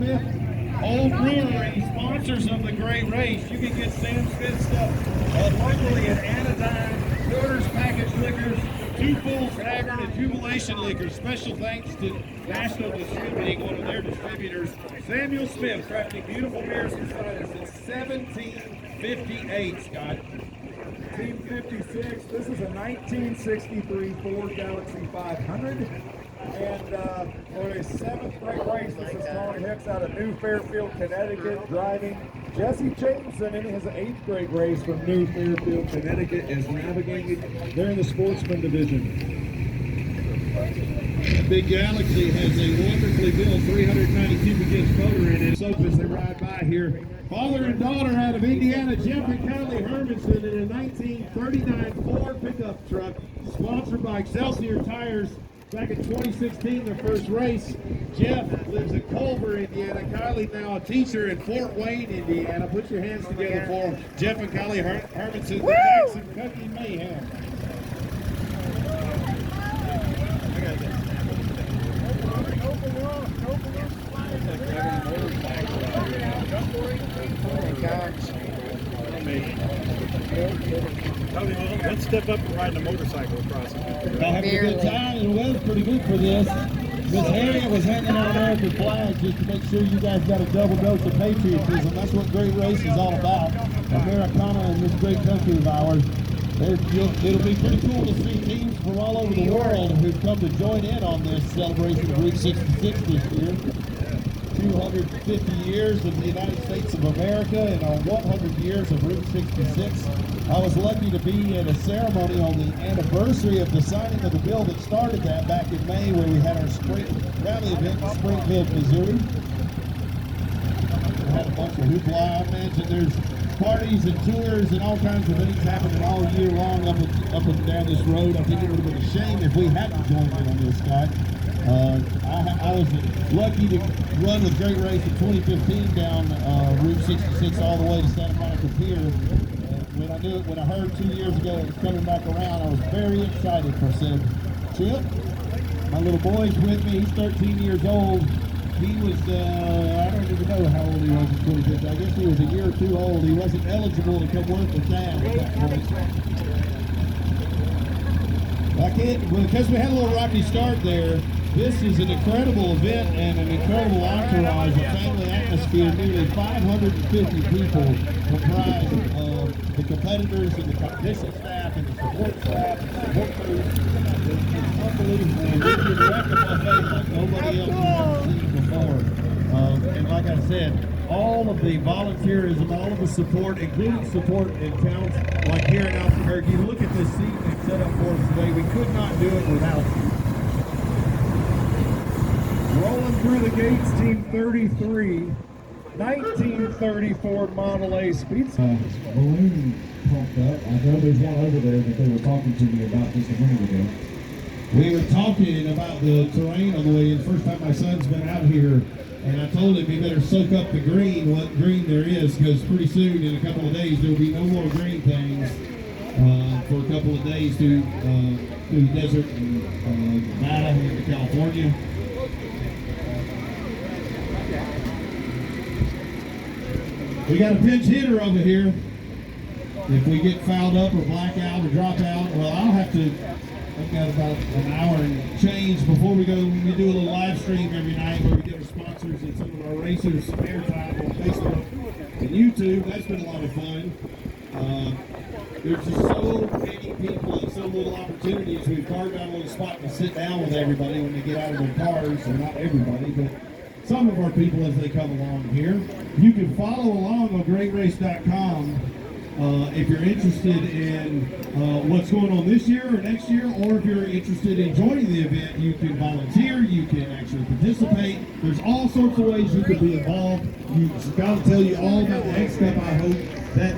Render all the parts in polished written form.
Smith Old Brewery, sponsors of the great race. You can get Sam Smith stuff locally at Anodyne, Porter's Packaged Liquors, Two Fools Tavern, and Jubilation Liquors. Special thanks to National Distributing, one of their distributors, Samuel Smith, crafting beautiful beers and ciders since 1758, Scott. 1956. This is a 1963 Ford Galaxy 500. And for his 7th great race, this is Tony Hicks out of New Fairfield, Connecticut, driving. Jesse Jameson in his 8th great race from New Fairfield, Connecticut, is navigating there in the sportsman division. The Big Galaxy has a wonderfully built 390 cubic inch motor in it. So as they ride by here, father and daughter out of Indiana, Jeff and Kylie Hermanson in a 1939 Ford pickup truck, sponsored by Excelsior Tires. Back in 2016, their first race. Jeff lives in Culver, Indiana. Kylie now a teacher in Fort Wayne, Indiana. Put your hands together for them. Jeff and Kylie Hermanson, the Jackson Cookie Mayhem. Let's step up and ride a motorcycle across it. Y'all having a good time, and the weather's pretty good for this. Miss Harriet was hanging our American flag just to make sure you guys got a double dose of patriotism. That's what Great Race is all about. Americana in this great country of ours. It'll be pretty cool to see teams from all over the world who've come to join in on this celebration of Route 66 this year. 250 years of the United States of America and our 100 years of Route 66. I was lucky to be at a ceremony on the anniversary of the signing of the bill that started that back in May, where we had our spring rally event in Springfield, Missouri. We had a bunch of hoopla. I imagine there's parties and tours and all kinds of things happening all year long up and down this road. I think it would have been a shame if we hadn't joined in on this, Scott. I was lucky to run the Great Race in 2015 down Route 66 all the way to Santa Monica Pier. When I heard 2 years ago it was coming back around, I was very excited for said trip. My little boy's with me. He's 13 years old. He was, I don't even know how old he was in 2015. I guess he was a year or two old. He wasn't eligible to come work with Dad at that point. Because we had a little rocky start there, this is an incredible event and an incredible entourage, a family atmosphere. Nearly 550 people comprised of the competitors and the competition staff and the support staff and the support crews. It's unbelievable. And we can wreck a buffet like nobody else has ever seen before. And like I said, all of the volunteerism, all of the support, including support in towns like here in Albuquerque. Look at this seat they've set up for us today. We could not do it without you. Rolling through the gates, Team 33, 1930 Ford Model A Speed. Balloon pumped up. I know there's one over there that they were talking to me about just a minute ago. We were talking about the terrain on the way in. First time my son's been out here, and I told him he better soak up the green, what green there is, because pretty soon, in a couple of days, there will be no more green things for a couple of days through the desert and Nevada into California. We got a pinch hitter over here. If we get fouled up or black out or drop out, well, I've got about an hour and change before we go. We do a little live stream every night where we get our sponsors and some of our racers some airtime on Facebook and YouTube. That's been a lot of fun. There's just so many people and so little opportunities. We've carved out a little spot to sit down with everybody when they get out of their cars, or not everybody, but some of our people as they come along here. You can follow along on greatrace.com if you're interested in what's going on this year or next year, or if you're interested in joining the event. You can volunteer, you can actually participate. There's all sorts of ways you can be involved. Scott will tell you all about the X Cup. I hope that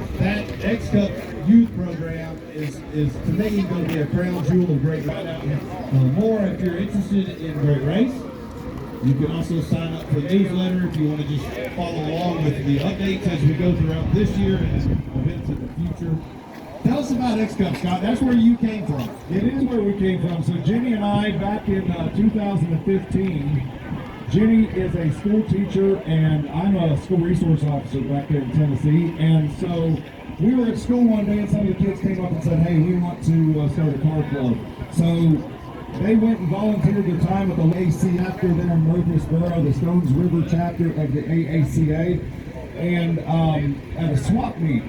X Cup youth program is to me going to be a crown jewel of Great Race. More if you're interested in Great Race. You can also sign up for the newsletter if you want to just follow along with the updates as we go throughout this year and events in the future. Tell us about X Cup, Scott. That's where you came from. It is where we came from. So Jimmy and I, back in 2015, Jenny is a school teacher, and I'm a school resource officer back there in Tennessee. And so we were at school one day, and some of the kids came up and said, "Hey, we want to start a car club." So they went and volunteered their time at the AC chapter there in Murfreesboro, the Stones River chapter of the AACA, and at a swap meet.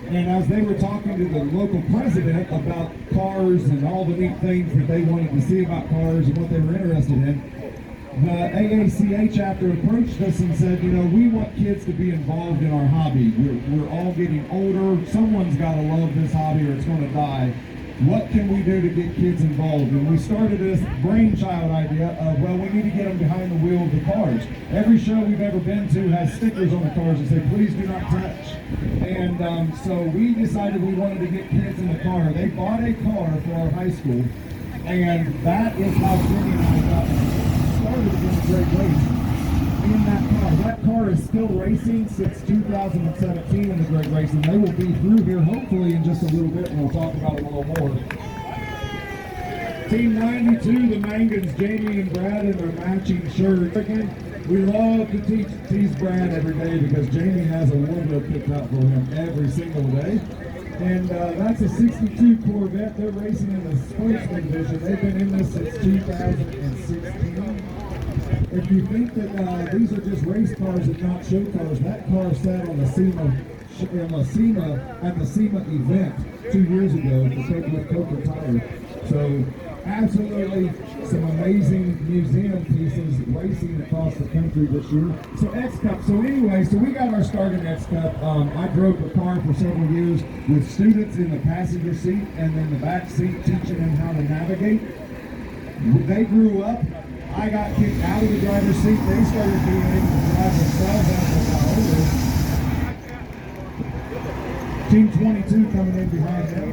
And as they were talking to the local president about cars and all the neat things that they wanted to see about cars and what they were interested in, the AACA chapter approached us and said, you know, we want kids to be involved in our hobby. We're all getting older. Someone's got to love this hobby or it's going to die. What can we do to get kids involved? And we started this brainchild idea of, well, we need to get them behind the wheel of the cars. Every show we've ever been to has stickers on the cars that say, please do not touch. And so we decided we wanted to get kids in the car. They bought a car for our high school, and that is how Jenny and I got started in the great race. In that car. That car is still racing since 2017 in the great race, and they will be through here hopefully in just a little bit, and we'll talk about it a little more. Team 92, the Mangans, Jamie and Brad in their matching shirts. Again, we love to tease Brad every day because Jamie has a wardrobe picked out for him every single day. And that's a 62 Corvette. They're racing in the sportsman division. They've been in this since 2016. If you think that these are just race cars and not show cars, that car sat on the SEMA at the SEMA event 2 years ago with Coca Tire. So absolutely some amazing museum pieces racing across the country this year. So X Cup. So anyway, so we got our start in X Cup. I drove a car for several years with students in the passenger seat and in the back seat teaching them how to navigate. They grew up. I got kicked out of the driver's seat. They started being able to drive themselves as they got older. Team 22 coming in behind them.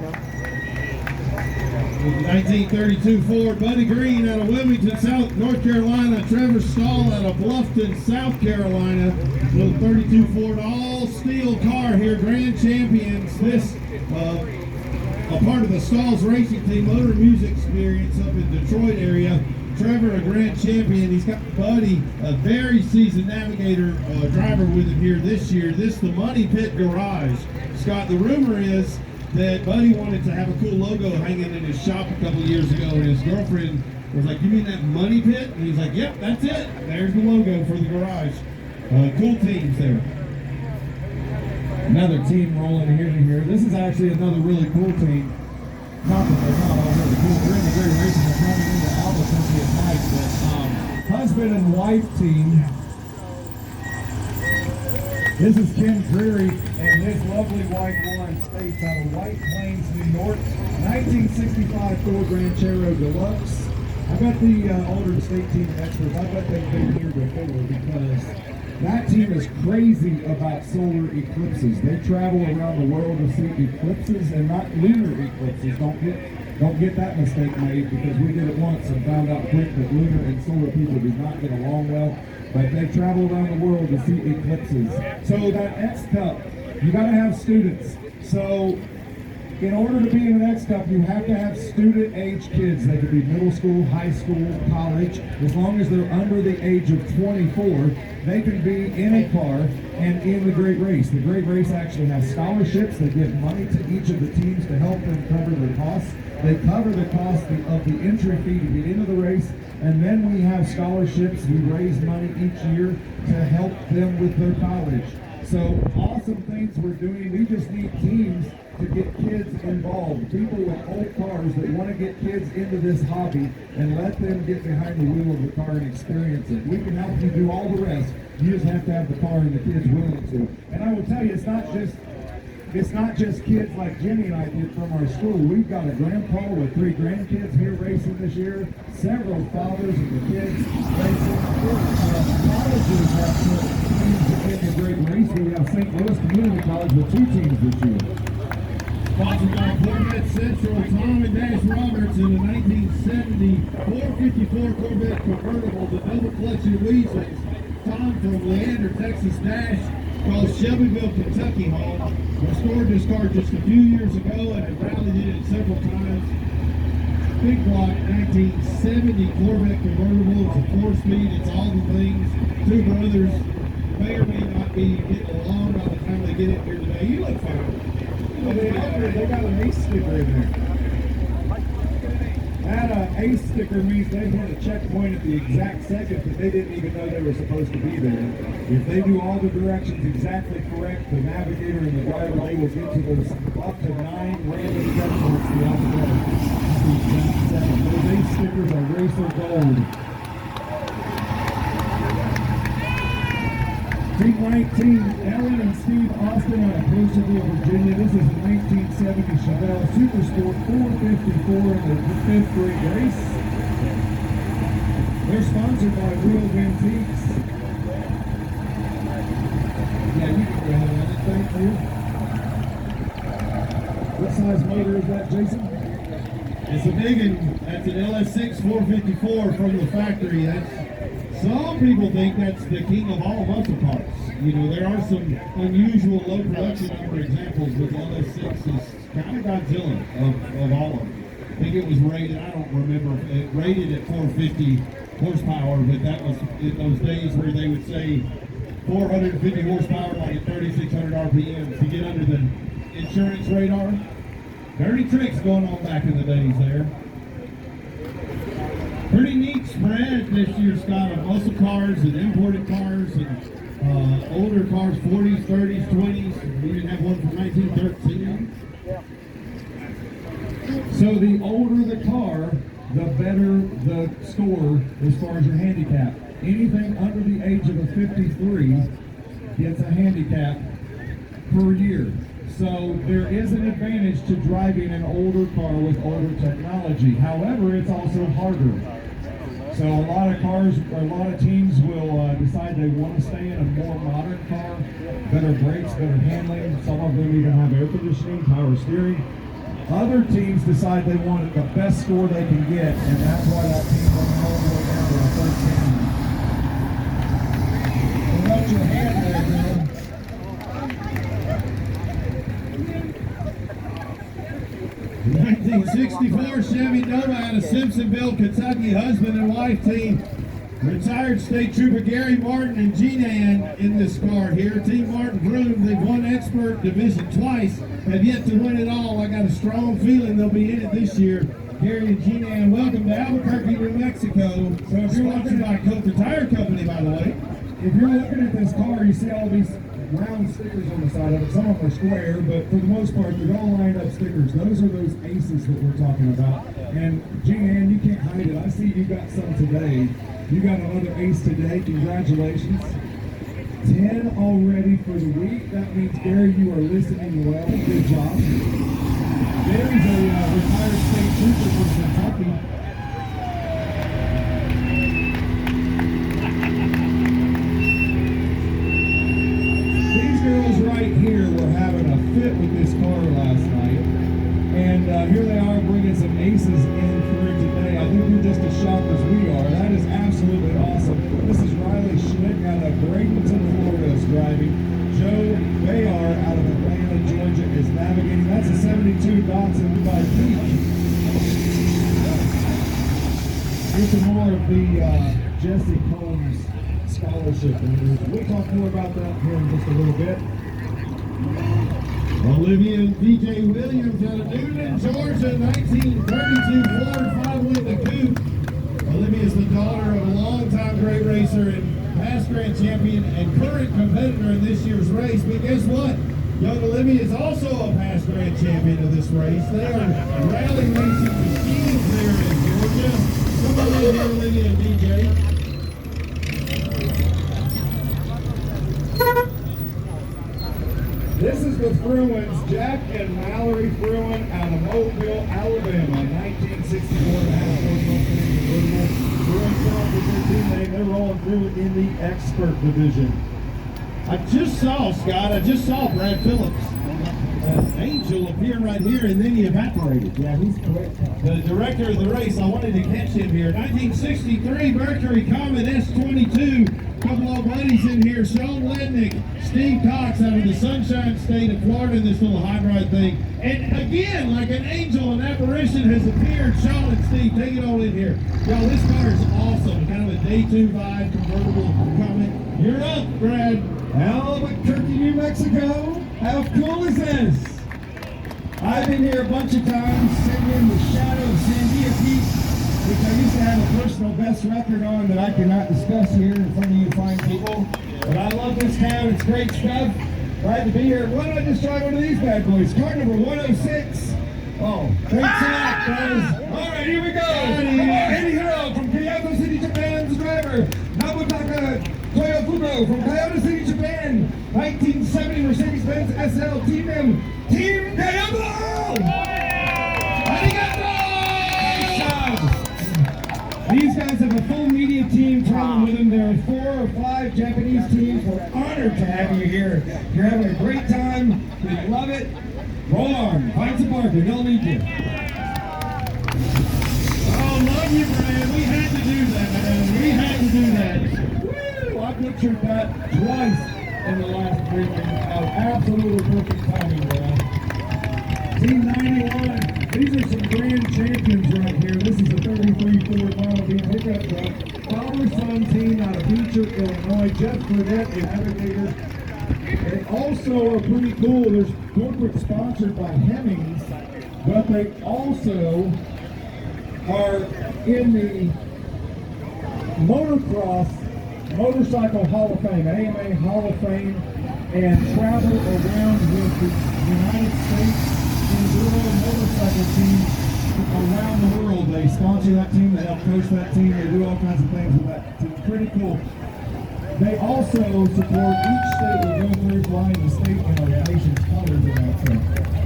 1932 Ford, Buddy Green out of Wilmington, North Carolina. Trevor Stahl out of Bluffton, South Carolina. Little 32 Ford all steel car here, grand champions. This a part of the Stahl's racing team, Motor Music Experience up in Detroit area. Trevor, a grand champion. He's got Buddy, a very seasoned navigator driver with him here this year. This the Money Pit Garage. Scott, the rumor is that Buddy wanted to have a cool logo hanging in his shop a couple years ago, and his girlfriend was like, "You mean that Money Pit?" And he's like, "Yep, that's it. There's the logo for the garage." Cool teams there. Another team rolling here. This is actually another really cool team. Not that they're not all really cool. They're in the great racing. They're coming into Albuquerque at night. But husband and wife team. This is Ken Dreary and his lovely wife Lauren States out of White Plains, New York. 1965 Ford Ranchero Deluxe. I bet the older state team experts, I bet they've been here before because that team is crazy about solar eclipses. They travel around the world to see eclipses and not lunar eclipses. Don't get that mistake made because we did it once and found out quick that lunar and solar people do not get along well. But they travel around the world to see eclipses. So that X Cup, you got to have students. So in order to be in an X Cup, you have to have student-age kids. They could be middle school, high school, college. As long as they're under the age of 24, they can be in a car and in the Great Race. The Great Race actually has scholarships. They give money to each of the teams to help them cover their costs. They cover the cost of the entry fee to get into the race. And then we have scholarships. We raise money each year to help them with their college. So awesome things we're doing. We just need teams to get kids involved. People with old cars that want to get kids into this hobby and let them get behind the wheel of the car and experience it. We can help you do all the rest. You just have to have the car and the kids willing to. And I will tell you, it's not just kids like Jimmy and I did from our school. We've got a grandpa with 3 grandkids here racing this year. Several fathers of the kids racing. Colleges have put teams in the Great Race. We have St. Louis Community College with 2 teams this year. Sponsored by Corvette Central, Tom and Dash Roberts in the 1970 454 Corvette convertible, the double clutch weasels. Tom from Leander, Texas Dash calls Shelbyville, Kentucky home. Restored this car just a few years ago and have rallied in it several times. big block 1970 Corvette convertible. It's a 4-speed. It's all the things. Two brothers may or may not be getting along by the time they get in here today. You look fine. They got an ace sticker in there. That ace sticker means they hit a checkpoint at the exact second that they didn't even know they were supposed to be there. If they do all the directions exactly correct, the navigator and the driver, they will get to those up to 9 random checkpoints throughout the day. At the exact second. Those ace stickers are racer gold. Team 19, Ellen and Steve Austin out of Princeton, Virginia. This is a 1970 Chevelle Super Sport 454 in the 5th grade race. They're sponsored by Real Antiques. Yeah, you can go ahead and thank you. What size motor is that, Jason? It's a big one. That's an LS6 454 from the factory. Some people think that's the king of all muscle cars. You know, there are some unusual low production number examples, but the LS6 is kind of Godzilla of all of them. I think it was rated, I don't remember, it rated at 450 horsepower, but that was in those days where they would say 450 horsepower like at 3,600 RPM to get under the insurance radar. Dirty tricks going on back in the days there. Pretty neat spread this year, Scott, of muscle cars and imported cars and older cars, 40s, 30s, 20s. We even have one from 1913. So the older the car, the better the score as far as your handicap. Anything under the age of a 53 gets a handicap per year. So there is an advantage to driving an older car with older technology. However, it's also harder. So a lot of cars, a lot of teams will decide they want to stay in a more modern car, better brakes, better handling. Some of them even have air conditioning, power steering. Other teams decide they want the best score they can get, and that's why that team went all the way down to a 13. What about your hand there, girl? 1964 Chevy Nova out of Simpsonville, Kentucky, husband and wife team. Retired State Trooper Gary Martin and Gene Ann in this car here. Team Martin Broom, they've won Expert Division twice, have yet to win it all. I got a strong feeling they'll be in it this year. Gary and Gene Ann, welcome to Albuquerque, New Mexico. So if you're watching by Coulter Tire Company, by the way. If you're looking at this car, you see all these round stickers on the side of it. Some of them are square, but for the most part, they're all lined up stickers. Those are those aces that we're talking about. And Jean, you can't hide it. I see you got some today. You got another ace today. Congratulations. 10 already for the week. That means, Gary, you are listening well. Good job. Gary's a retired state trooper from Kentucky. Girls right here were having a fit with this car last night, and here they are bringing some aces in through today. I think they're just as sharp as we are. That is absolutely awesome. This is Riley Schmidt out of Bradenton, Florida is driving. Joe Bayar out of Atlanta, Georgia is navigating. That's a 72 Datsun by Peak. Here's some more of the Jesse Combs scholarship winners. We'll talk more about that here in just a little bit. Olivia and DJ Williams out of Newton, Georgia, 1932 Ford 5-wheel coupe. Olivia is the daughter of a longtime great racer and past grand champion and current competitor in this year's race. But guess what? Young Olivia is also a past grand champion of this race. They are rally racing machines there in Georgia. Come on in here, Olivia and DJ. This is the Fruins, Jack and Mallory Fruin out of Mobile, Alabama, 1964 National Convertible. Fruin Club is their team name. They're rolling through in the Expert Division. I just saw, Scott, Brad Phillips an angel appeared right here, and then he evaporated. Yeah, he's correct. The director of the race, I wanted to catch him here. 1963 Mercury Comet S22. Couple old buddies in here. Sean Lednick, Steve Cox out of the Sunshine State of Florida in this little hot rod thing. And again, like an angel, an apparition has appeared. Sean and Steve, take it all in here. Y'all, this car is awesome. Kind of a day 2 vibe convertible Comet. You're up, Brad. Albuquerque, New Mexico. How cool is this? I've been here a bunch of times, sitting in the shadow of Sandia Peak, which I used to have a personal best record on that I cannot discuss here in front of you fine people. But I love this town. It's great stuff. Glad to be here. Why don't I just try one of these bad boys? Car number 106. Oh, great select, guys. All right, here we go. Eddie Hiro from Kyoto City, Japan, the driver. Nobutaka Toyofuno from Kyoto City, Japan. 1970 Mercedes-Benz SL Team M. Team Diablo! These guys have a full media team traveling with them. There are 4 or 5 Japanese teams. We're honored to have you here. You're having a great time. We love it. Roll on. Find some parking. They'll need you. Oh, love you, Brad. We had to do that, man. We had to do that. Woo! I pictured that twice in the last 3 minutes. Absolutely perfect timing, man. Team 91. These are some grand champions right here. This is a 33 Ford Model B pickup truck. Father-son team out of Beecher, Illinois. Jeff Burnett, the navigator. They also are pretty cool. There's corporate sponsored by Hemmings, but they also are in the Motocross Motorcycle Hall of Fame, AMA Hall of Fame, and travel around with the United States Enduro motorcycle team around the world. They sponsor that team, they help coach that team, they do all kinds of things with that team. Pretty cool. They also support each state with military flying the state and our nation's colors in that truck.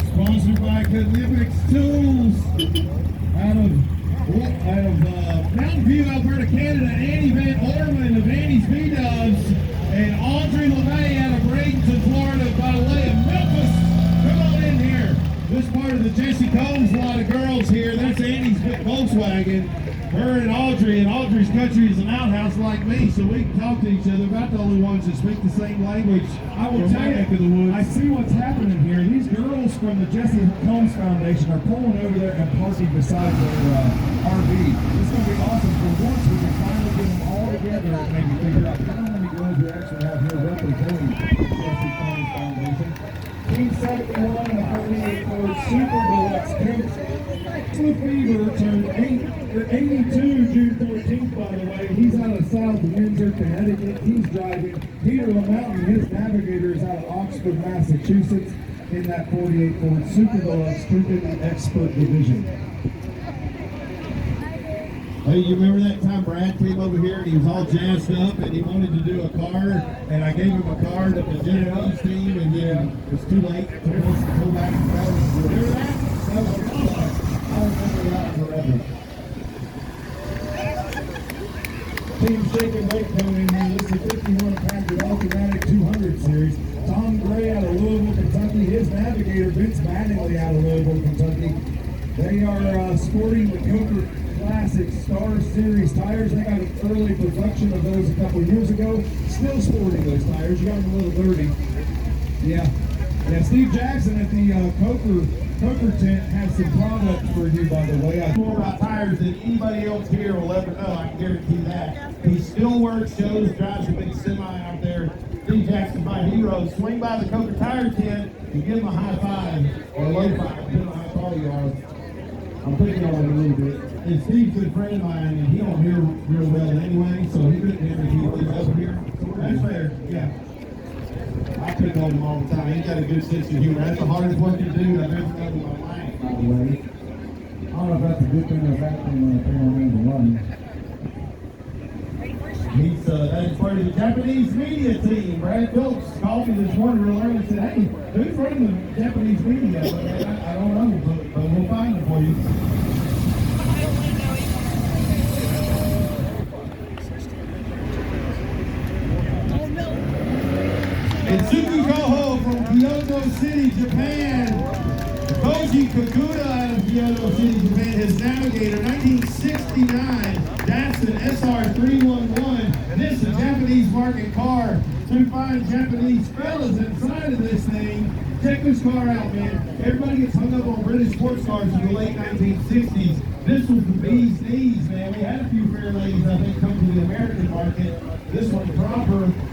Sponsored by Connipix Tools out of Mountain View, Alberta, Canada. Annie Van Orman of Annie's B-Dubs and Audrey LeVay out of Bradenton, Florida, by way of Memphis. Come on in here. This part of the Jesse Combs, a lot of girls here. That's Annie's Volkswagen. Her and Audrey's country is an outhouse like me, so we can talk to each other. About the only ones that speak the same language. I will from tell my you, neck of the woods. I see what's happening here. These girls from the Jesse Combs Foundation are pulling over there and parking beside their RV. It's going to be awesome. For once, we can finally get them all together and maybe figure out how many girls we actually have here representing the Jesse Combs Foundation. Team 71 and a 48 Ford Super Deluxe Pimp. Cliff Beaver turned 82 June 14th, by the way. He's out of South Windsor, Connecticut. He's driving. Peter LaMountain, his navigator, is out of Oxford, Massachusetts, in that 48 Ford Super Deluxe Trooping Expert Division. Hey, you remember that time Brad came over here and he was all jazzed up and he wanted to do a card, and I gave him a card of the Japanese team, and then it was too late to go back and go. Remember that? That was awesome. I remember that forever. Team Shake and Wake coming in here. This is a 51 Packard Automatic 200 series. Tom Gray out of Louisville, Kentucky. His navigator, Vince Mattingly, out of Louisville, Kentucky. They are sporting the Coker Classic Star Series tires. They got an early production of those a couple years ago. Still sporting those tires. You got them a little dirty. Yeah. Steve Jackson at the Coker tent has some products for you, by the way. More about tires than anybody else here will ever know. I can guarantee that. He still works, shows, drives a big semi out there. Steve Jackson's my hero. Swing by the Coker Tire tent and give him a high five or a low five, depending on how tall you are. I'm picking on him a little bit. And Steve's a good friend of mine, and he don't hear real well anyway, so he couldn't hear me if he was over here. That's fair, yeah. I pick on him all the time. He's got a good sense of humor. That's the hardest working dude I've ever done in my life, by the way. I don't know if that's a good thing or a bad thing when they're on the run. He's that's part of the Japanese media team. Brad Phillips called me this morning real early and said, "Hey, who's running the Japanese media?" I don't know, but we'll find it for you. And Suki Koho from Kyoto Kyoto City, Japan. Koji Kakuta out of Kyoto City, Japan. His Navigator, 1969 Datsun SR311. And this is a Japanese market car. Two fine Japanese fellas inside of this thing. Check this car out, man. Everybody gets hung up on British sports cars in the late 1960s. This was the bee's knees, man. We had a few fair ladies, I think, come to the American market. This one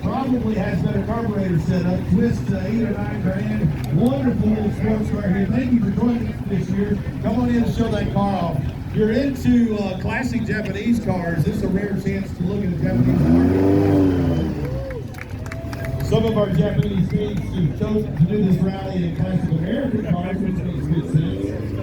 probably has better carburetor setup. Twist 8 or 9 grand. Wonderful little sports car here. Thank you for joining us this year. Come on in and show that car off. If you're into classic Japanese cars, this is a rare chance to look at a Japanese market. Some of our Japanese teams have chosen to do this rally in classic American cars, which makes good sense.